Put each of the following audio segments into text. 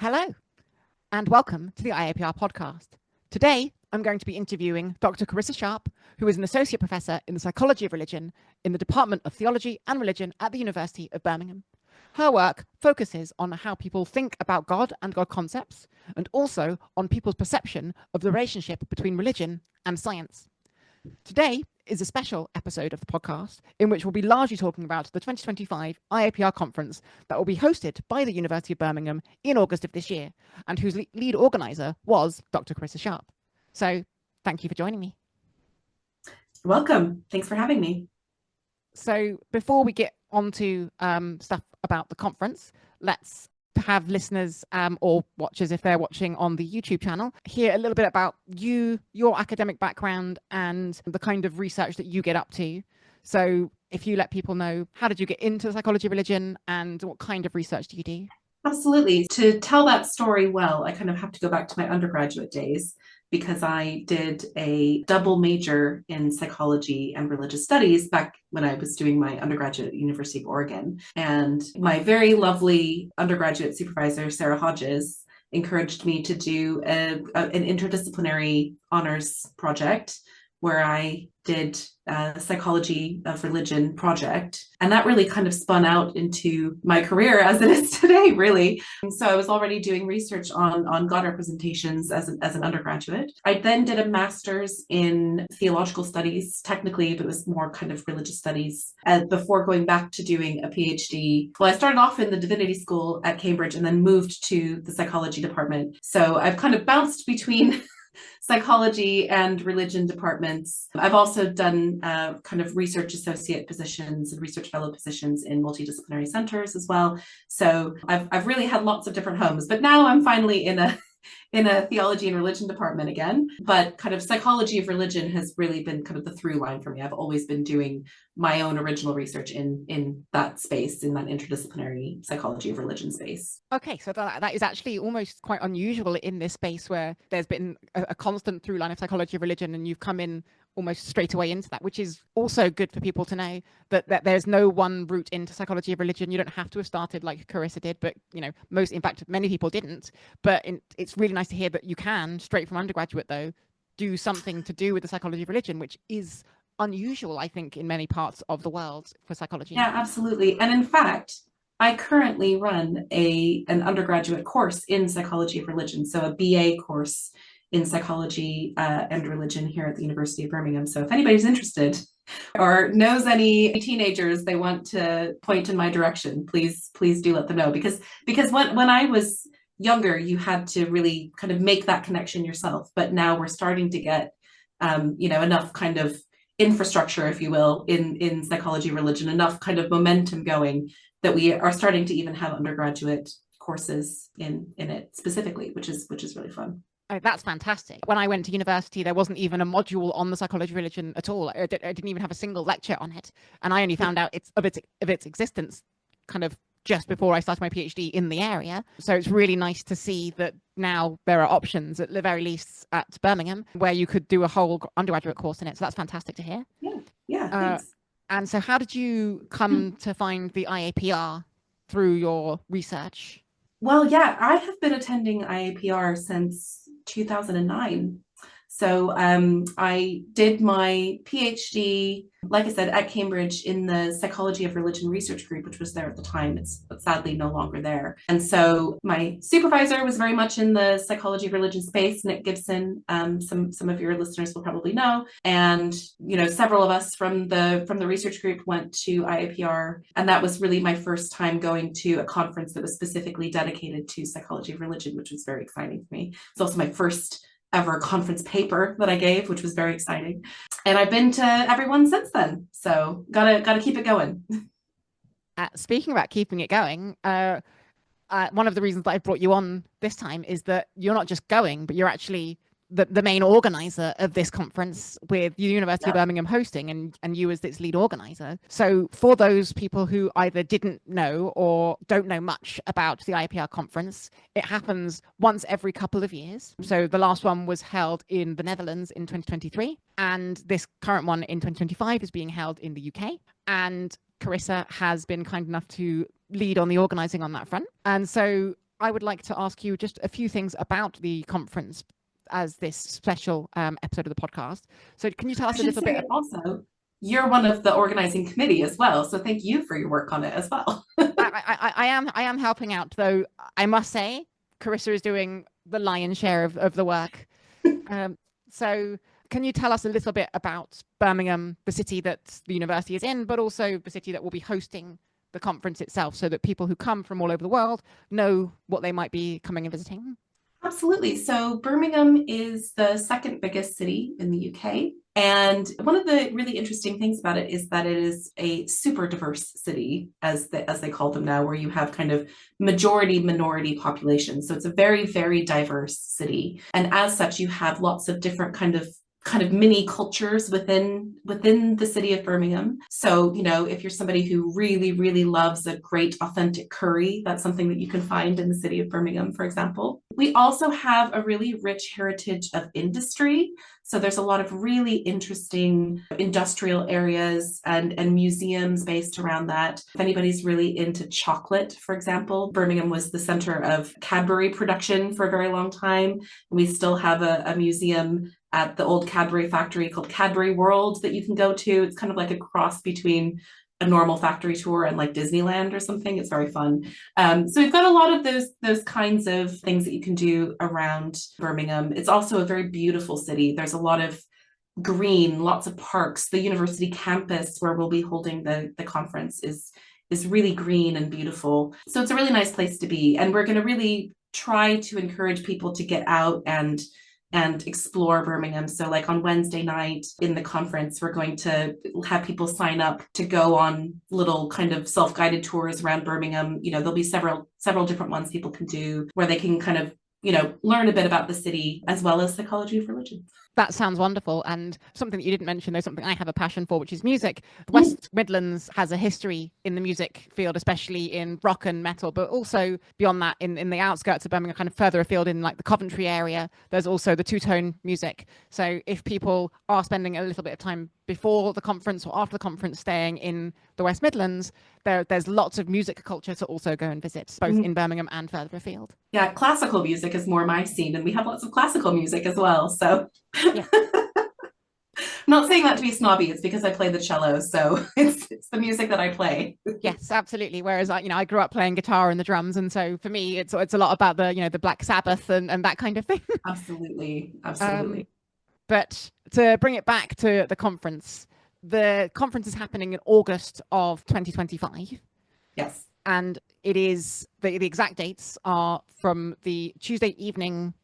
Hello, and welcome to the IAPR Podcast. Today, I'm going to be interviewing Dr. Carissa Sharp, who is an associate professor in the psychology of religion in the Department of Theology and Religion at the University of Birmingham. Her work focuses on how people think about God and God concepts, and also on people's perception of the relationship between religion and science. Today is a special episode of the podcast in which we'll be largely talking about the 2025 IAPR Conference that will be hosted by the University of Birmingham in August of this year, and whose lead organizer was Dr. Carissa Sharp. So thank you for joining me. Welcome. Thanks for having me. So before we get on to stuff about the conference, let's have listeners or watchers, if they're watching on the YouTube channel, hear a little bit about you, your academic background, and the kind of research that you get up to. So if you let people know, how did you get into the psychology of religion and what kind of research do you do? Absolutely. To tell that story well, I kind of have to go back to my undergraduate days, because I did a double major in psychology and religious studies back when I was doing my undergraduate at the University of Oregon. And my very lovely undergraduate supervisor, Sarah Hodges, encouraged me to do an interdisciplinary honors project where I did a psychology of religion project. And that really kind of spun out into my career as it is today, really. And so I was already doing research on God representations as an undergraduate. I then did a master's in theological studies, technically, but it was more kind of religious studies, before going back to doing a PhD. Well, I started off in the divinity school at Cambridge and then moved to the psychology department. So I've kind of bounced between psychology and religion departments. I've also done kind of research associate positions and research fellow positions in multidisciplinary centers as well. So I've really had lots of different homes, but now I'm finally in a theology and religion department again. But kind of psychology of religion has really been kind of the through line for me. I've always been doing my own original research in that space, in that interdisciplinary psychology of religion space. Okay, so that is actually almost quite unusual in this space where there's been a constant through line of psychology of religion, and you've come in almost straight away into that, which is also good for people to know that there's no one route into psychology of religion. You don't have to have started like Carissa did, but in fact, many people didn't. But it's really nice to hear that you can, straight from undergraduate though, do something to do with the psychology of religion, which is unusual, I think, in many parts of the world for psychology. Yeah, absolutely. And in fact, I currently run an undergraduate course in psychology of religion, so a BA course in psychology and religion here at the University of Birmingham. So if anybody's interested or knows any teenagers they want to point in my direction, please do let them know. Because when I was younger, you had to really kind of make that connection yourself. But now we're starting to get enough kind of infrastructure, if you will, in psychology of religion, enough kind of momentum going that we are starting to even have undergraduate courses in it specifically, which is really fun. Oh, that's fantastic. When I went to university, there wasn't even a module on the psychology of religion at all. I didn't even have a single lecture on it. And I only found out of its existence kind of just before I started my PhD in the area. So it's really nice to see that now there are options, at the very least at Birmingham, where you could do a whole undergraduate course in it. So that's fantastic to hear. Yeah, thanks. And so how did you come to find the IAPR through your research? Well, yeah, I have been attending IAPR since 2009. So I did my PhD, like I said, at Cambridge in the Psychology of Religion Research Group, which was there at the time. It's sadly no longer there. And so my supervisor was very much in the psychology of religion space, Nick Gibson. Some of your listeners will probably know. And several of us from the research group went to IAPR, and that was really my first time going to a conference that was specifically dedicated to psychology of religion, which was very exciting for me. It's also my first ever conference paper that I gave, which was very exciting. And I've been to everyone since then. So gotta keep it going. Speaking about keeping it going, one of the reasons that I brought you on this time is that you're not just going, but you're actually the main organizer of this conference, with the University of Birmingham hosting and you as its lead organizer. So for those people who either didn't know or don't know much about the IAPR conference, it happens once every couple of years. So the last one was held in the Netherlands in 2023, and this current one in 2025 is being held in the UK. And Carissa has been kind enough to lead on the organizing on that front. And so I would like to ask you just a few things about the conference as this special episode of the podcast. So can you tell us a little bit? Also, you're one of the organizing committee as well. So thank you for your work on it as well. I am helping out, though. I must say, Carissa is doing the lion's share of the work. So can you tell us a little bit about Birmingham, the city that the university is in, but also the city that will be hosting the conference itself, so that people who come from all over the world know what they might be coming and visiting? Absolutely. So Birmingham is the second biggest city in the UK. And one of the really interesting things about it is that it is a super diverse city, as they call them now, where you have kind of majority minority population. So it's a very, very diverse city. And as such, you have lots of different kind of mini cultures within the city of Birmingham. So, you know, if you're somebody who really, really loves a great authentic curry, that's something that you can find in the city of Birmingham, for example. We also have a really rich heritage of industry. So there's a lot of really interesting industrial areas and museums based around that. If anybody's really into chocolate, for example, Birmingham was the center of Cadbury production for a very long time. We still have a museum at the old Cadbury factory called Cadbury World that you can go to. It's kind of like a cross between a normal factory tour and like Disneyland or something. It's very fun. So we've got a lot of those kinds of things that you can do around Birmingham. It's also a very beautiful city. There's a lot of green, lots of parks. The university campus where we'll be holding the conference is really green and beautiful. So it's a really nice place to be. And we're going to really try to encourage people to get out and explore Birmingham. So like on Wednesday night in the conference, we're going to have people sign up to go on little kind of self-guided tours around Birmingham. You know, there'll be several different ones people can do where they can kind of, you know, learn a bit about the city as well as psychology of religion. That sounds wonderful. And something that you didn't mention, though, something I have a passion for, which is music. The West Midlands has a history in the music field, especially in rock and metal, but also beyond that, in the outskirts of Birmingham, kind of further afield in like the Coventry area, there's also the two-tone music. So if people are spending a little bit of time before the conference or after the conference staying in the West Midlands, there's lots of music culture to also go and visit, both in Birmingham and further afield. Yeah, classical music is more my scene, and we have lots of classical music as well. So yeah. I'm not saying that to be snobby. It's because I play the cello, so it's the music that I play. Yes, absolutely. Whereas I grew up playing guitar and the drums, and so for me, it's a lot about the Black Sabbath and that kind of thing. Absolutely. But to bring it back to the conference is happening in August of 2025. Yes. And it is the exact dates are from the Tuesday evening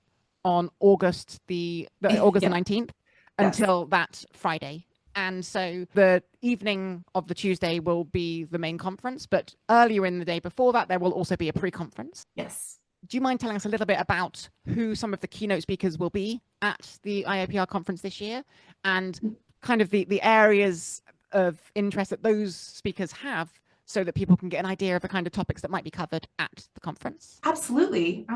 on August the 19th until that Friday. And so the evening of the Tuesday will be the main conference, but earlier in the day before that, there will also be a pre-conference. Yes. Do you mind telling us a little bit about who some of the keynote speakers will be at the IAPR conference this year, and kind of the areas of interest that those speakers have, so that people can get an idea of the kind of topics that might be covered at the conference? Absolutely.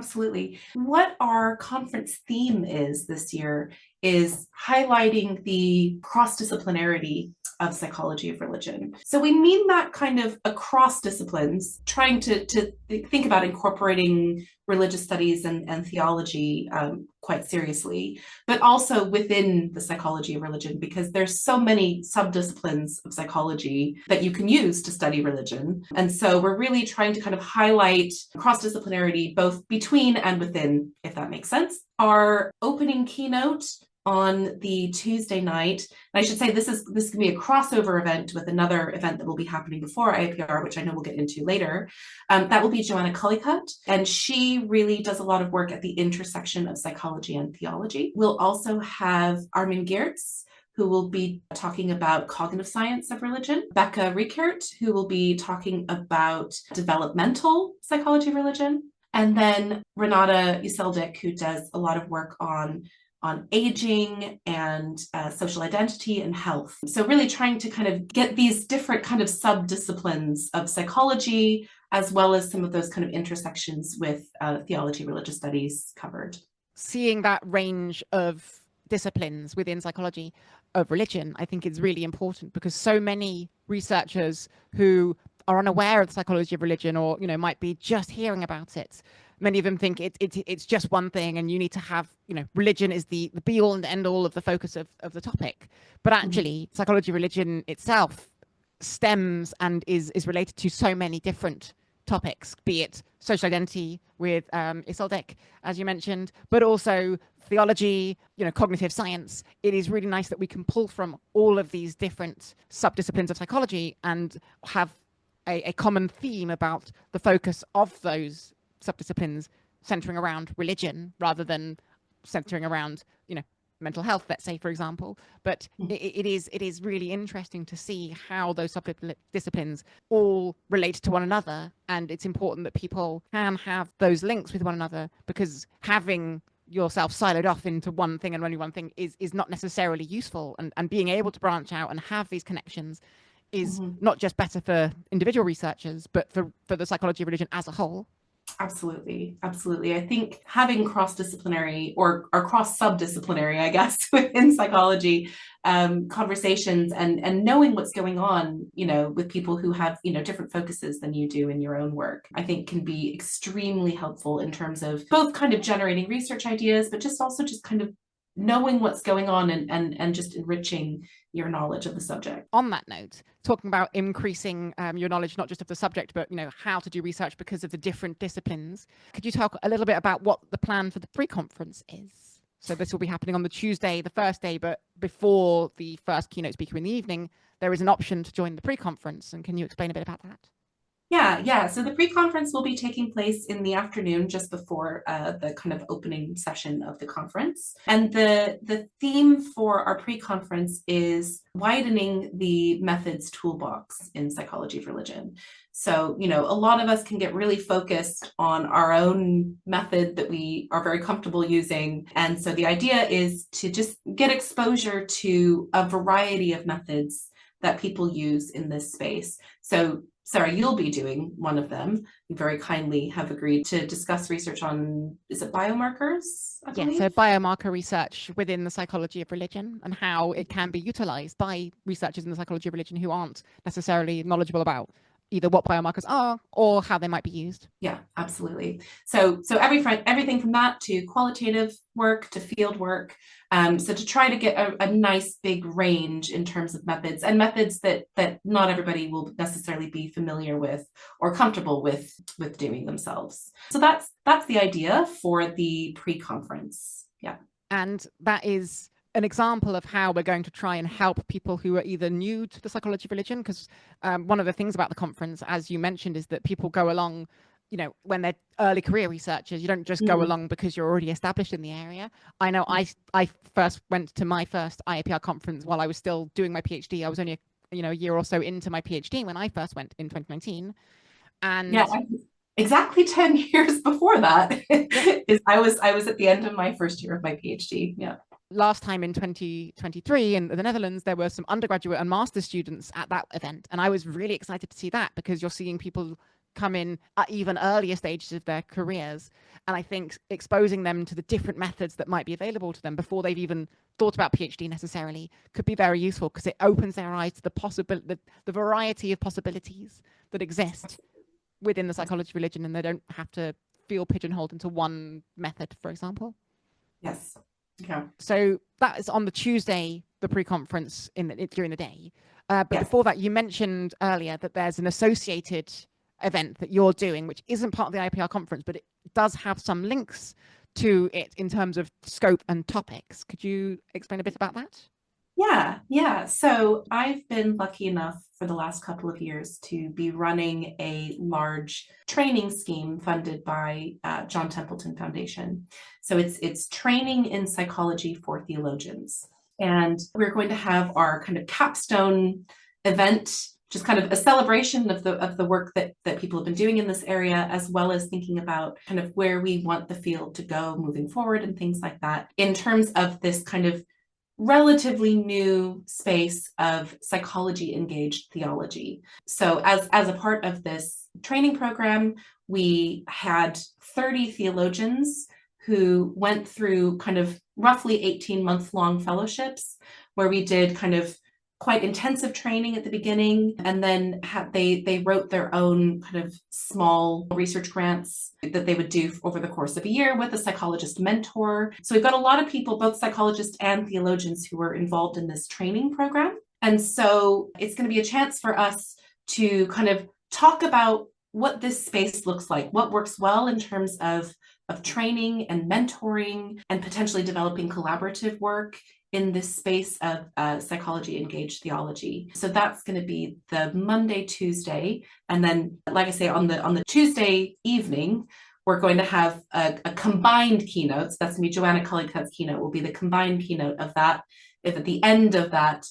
What our conference theme is this year is highlighting the cross-disciplinarity of psychology of religion. So we mean that kind of across disciplines, trying to think about incorporating religious studies and theology quite seriously, but also within the psychology of religion, because there's so many subdisciplines of psychology that you can use to study religion. And so we're really trying to kind of highlight cross-disciplinarity both between and within, if that makes sense. Our opening keynote on the Tuesday night, and I should say this can be a crossover event with another event that will be happening before IAPR, which I know we'll get into later. That will be Joanna Cullicutt, and she really does a lot of work at the intersection of psychology and theology. We'll also have Armin Geertz, who will be talking about cognitive science of religion, Becca Riekert, who will be talking about developmental psychology of religion, and then Renata Useldik, who does a lot of work on aging and social identity and health. So really trying to kind of get these different kind of sub-disciplines of psychology, as well as some of those kind of intersections with theology, religious studies covered. Seeing that range of disciplines within psychology of religion, I think is really important, because so many researchers who are unaware of the psychology of religion, or might be just hearing about it, many of them think it's just one thing, and you need to have, religion is the be all and end all of the focus of the topic. But actually, psychology of religion itself stems and is related to so many different topics, be it social identity with Isolde, as you mentioned, but also theology, cognitive science. It is really nice that we can pull from all of these different subdisciplines of psychology and have a common theme about the focus of those subdisciplines centering around religion rather than centering around, mental health, let's say, for example. But it is really interesting to see how those subdisciplines all relate to one another. And it's important that people can have those links with one another, because having yourself siloed off into one thing and only one thing is not necessarily useful. And being able to branch out and have these connections is not just better for individual researchers, but for the psychology of religion as a whole. Absolutely. Absolutely. I think having cross-disciplinary or cross-subdisciplinary, I guess, within psychology conversations and knowing what's going on, with people who have, different focuses than you do in your own work, I think can be extremely helpful in terms of both kind of generating research ideas, but just also just kind of knowing what's going on and just enriching your knowledge of the subject. On that note, talking about increasing your knowledge, not just of the subject, but how to do research because of the different disciplines, could you talk a little bit about what the plan for the pre-conference is? So this will be happening on the Tuesday, the first day, but before the first keynote speaker in the evening, there is an option to join the pre-conference. And can you explain a bit about that? Yeah. So the pre-conference will be taking place in the afternoon, just before the kind of opening session of the conference. And the theme for our pre-conference is widening the methods toolbox in psychology of religion. So, a lot of us can get really focused on our own method that we are very comfortable using. And so the idea is to just get exposure to a variety of methods that people use in this space. So Sarah, you'll be doing one of them. You very kindly have agreed to discuss research on, is it biomarkers? Yeah, so biomarker research within the psychology of religion and how it can be utilized by researchers in the psychology of religion who aren't necessarily knowledgeable about either what biomarkers are or how they might be used. Yeah, absolutely. So everything from that to qualitative work to field work. So to try to get a nice big range in terms of methods, and methods that not everybody will necessarily be familiar with or comfortable with doing themselves. So that's the idea for the pre-conference. Yeah. And that is an example of how we're going to try and help people who are either new to the psychology of religion, because one of the things about the conference, as you mentioned, is that people go along, when they're early career researchers. You don't just go along because you're already established in the area. I know I first went to my first IAPR conference while I was still doing my PhD. I was only a year or so into my PhD when I first went in 2019. And yeah, exactly 10 years before that. I was at the end of my first year of my PhD. Yeah. Last time in 2023 in the Netherlands, there were some undergraduate and master's students at that event. And I was really excited to see that, because you're seeing people come in at even earlier stages of their careers. And I think exposing them to the different methods that might be available to them before they've even thought about PhD necessarily could be very useful, because it opens their eyes to the variety of possibilities that exist within the psychology of religion, and they don't have to feel pigeonholed into one method, for example. Yes. Yeah. So that is on the Tuesday, the pre-conference during the day. But yes. Before that, you mentioned earlier that there's an associated event that you're doing, which isn't part of the IAPR conference, but it does have some links to it in terms of scope and topics. Could you explain a bit about that? Yeah. So I've been lucky enough for the last couple of years to be running a large training scheme funded by John Templeton Foundation. So it's training in psychology for theologians. And we're going to have our kind of capstone event, just kind of a celebration of the work that people have been doing in this area, as well as thinking about kind of where we want the field to go moving forward and things like that, in terms of this kind of relatively new space of psychology engaged theology. So as a part of this training program, we had 30 theologians who went through kind of roughly 18-month long fellowships, where we did kind of quite intensive training at the beginning, and then they wrote their own kind of small research grants that they would do over the course of a year with a psychologist mentor. So we've got a lot of people, both psychologists and theologians, who were involved in this training program. And so it's going to be a chance for us to kind of talk about what this space looks like, what works well in terms of training and mentoring, and potentially developing collaborative work in this space of psychology engaged theology. So that's going to be the Monday, Tuesday. And then, like I say, on the Tuesday evening, we're going to have a combined keynote. So that's going to be Joanna Cullycutt's keynote, will be the combined keynote of that, if at the end of that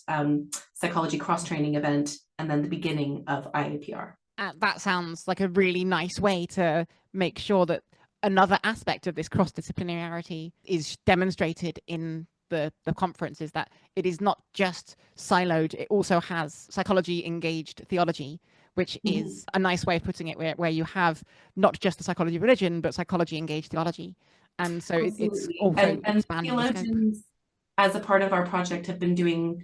psychology cross-training event, and then the beginning of IAPR. That sounds like a really nice way to make sure that another aspect of this cross-disciplinarity is demonstrated in the conference, is that it is not just siloed, it also has psychology engaged theology, which is a nice way of putting it, where you have not just the psychology of religion, but psychology engaged theology. And so it's also and theologians, as a part of our project, have been doing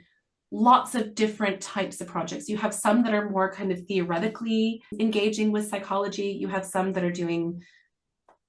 lots of different types of projects. You have some that are more kind of theoretically engaging with psychology. You have some that are doing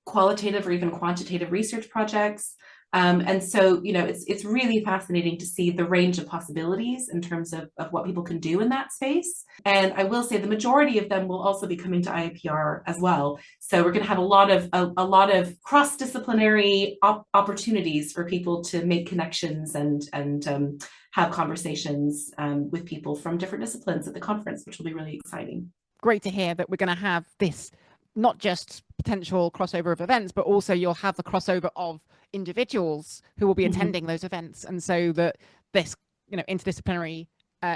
qualitative or even quantitative research projects. And so, it's really fascinating to see the range of possibilities in terms of what people can do in that space. And I will say the majority of them will also be coming to IAPR as well. So we're going to have a lot of cross-disciplinary opportunities for people to make connections and have conversations with people from different disciplines at the conference, which will be really exciting. Great to hear that we're going to have this, not just potential crossover of events, but also you'll have the crossover of individuals who will be attending those events. And so that this, interdisciplinary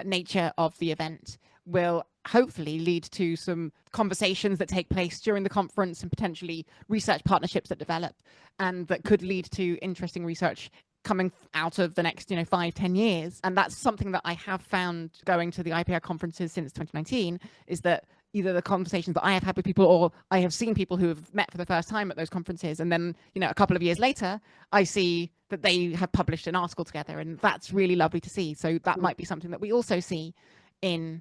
nature of the event will hopefully lead to some conversations that take place during the conference, and potentially research partnerships that develop, and that could lead to interesting research coming out of the next 5-10 years. And that's something that I have found going to the IAPR conferences since 2019, is that either the conversations that I have had with people, or I have seen people who have met for the first time at those conferences, and then a couple of years later I see that they have published an article together, and that's really lovely to see. So that might be something that we also see in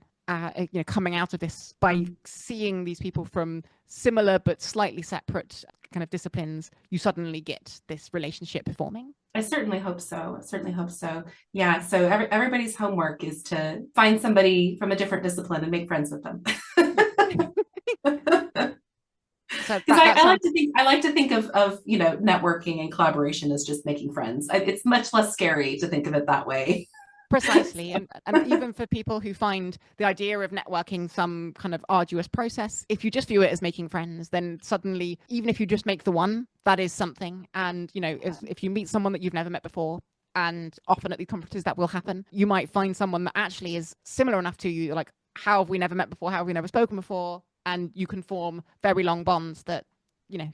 coming out of this, by seeing these people from similar but slightly separate kind of disciplines. You suddenly get this relationship forming. I certainly hope so. Yeah. So everybody's homework is to find somebody from a different discipline and make friends with them. So I like to think of networking and collaboration as just making friends. It's much less scary to think of it that way. Precisely. And even for people who find the idea of networking some kind of arduous process, if you just view it as making friends, then suddenly, even if you just make the one, that is something. And, if you meet someone that you've never met before, and often at these conferences that will happen, you might find someone that actually is similar enough to you, like, how have we never met before? How have we never spoken before? And you can form very long bonds that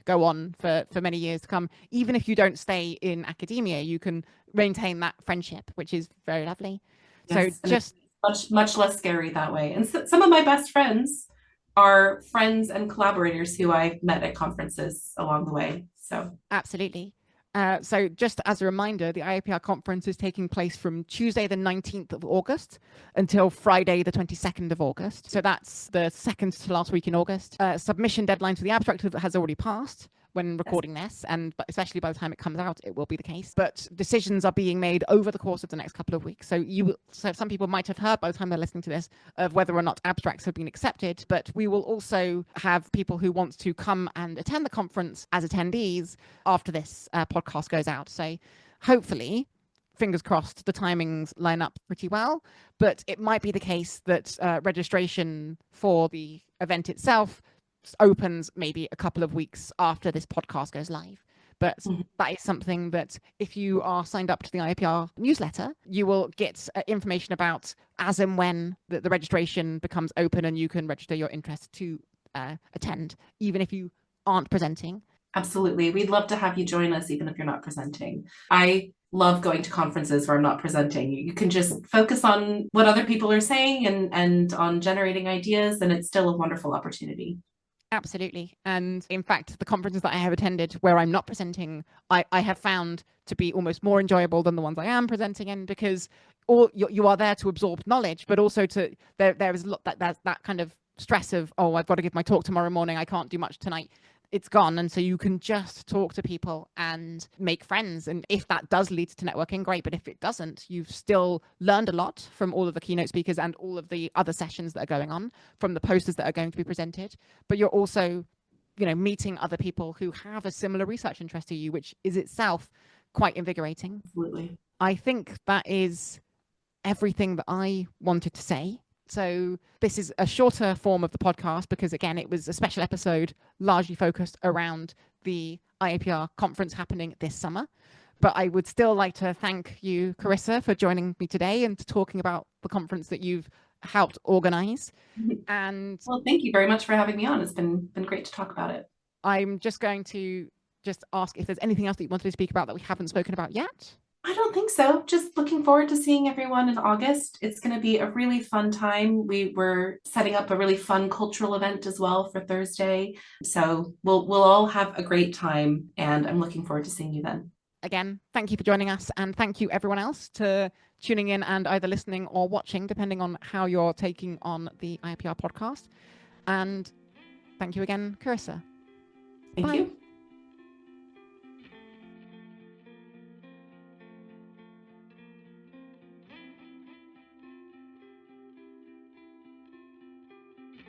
go on for many years to come. Even if you don't stay in academia, you can maintain that friendship, which is very lovely. Yes, so just much less scary that way. And some of my best friends are friends and collaborators who I've met at conferences along the way. So absolutely. So just as a reminder, the IAPR conference is taking place from Tuesday the 19th of August until Friday the 22nd of August. So that's the second to last week in August. Submission deadline to the abstract has already passed when recording this, and especially by the time it comes out, it will be the case. But decisions are being made over the course of the next couple of weeks. So some people might have heard by the time they're listening to this of whether or not abstracts have been accepted, but we will also have people who want to come and attend the conference as attendees after this podcast goes out. So hopefully, fingers crossed, the timings line up pretty well, but it might be the case that registration for the event itself opens maybe a couple of weeks after this podcast goes live. But that is something that if you are signed up to the IAPR newsletter, you will get information about as and when the registration becomes open, and you can register your interest to attend, even if you aren't presenting. Absolutely. We'd love to have you join us, even if you're not presenting. I love going to conferences where I'm not presenting. You can just focus on what other people are saying and on generating ideas, and it's still a wonderful opportunity. Absolutely. And in fact, the conferences that I have attended where I'm not presenting, I have found to be almost more enjoyable than the ones I am presenting in, because all you are there to absorb knowledge, but also to there is a lot that kind of stress of, oh, I've got to give my talk tomorrow morning, I can't do much tonight. It's gone. And so you can just talk to people and make friends. And if that does lead to networking, great. But if it doesn't, you've still learned a lot from all of the keynote speakers and all of the other sessions that are going on, from the posters that are going to be presented. But you're also, meeting other people who have a similar research interest to you, which is itself quite invigorating. Absolutely. I think that is everything that I wanted to say. So this is a shorter form of the podcast because, again, it was a special episode largely focused around the IAPR conference happening this summer. But I would still like to thank you, Carissa, for joining me today and talking about the conference that you've helped organize. And well, thank you very much for having me on. It's been great to talk about it. I'm just going to ask if there's anything else that you wanted to speak about that we haven't spoken about yet. I don't think so. Just looking forward to seeing everyone in August. It's going to be a really fun time. We were setting up a really fun cultural event as well for Thursday. So we'll all have a great time, and I'm looking forward to seeing you then. Again, thank you for joining us, and thank you everyone else to tuning in and either listening or watching, depending on how you're taking on the IAPR podcast. And thank you again, Carissa. Thank you.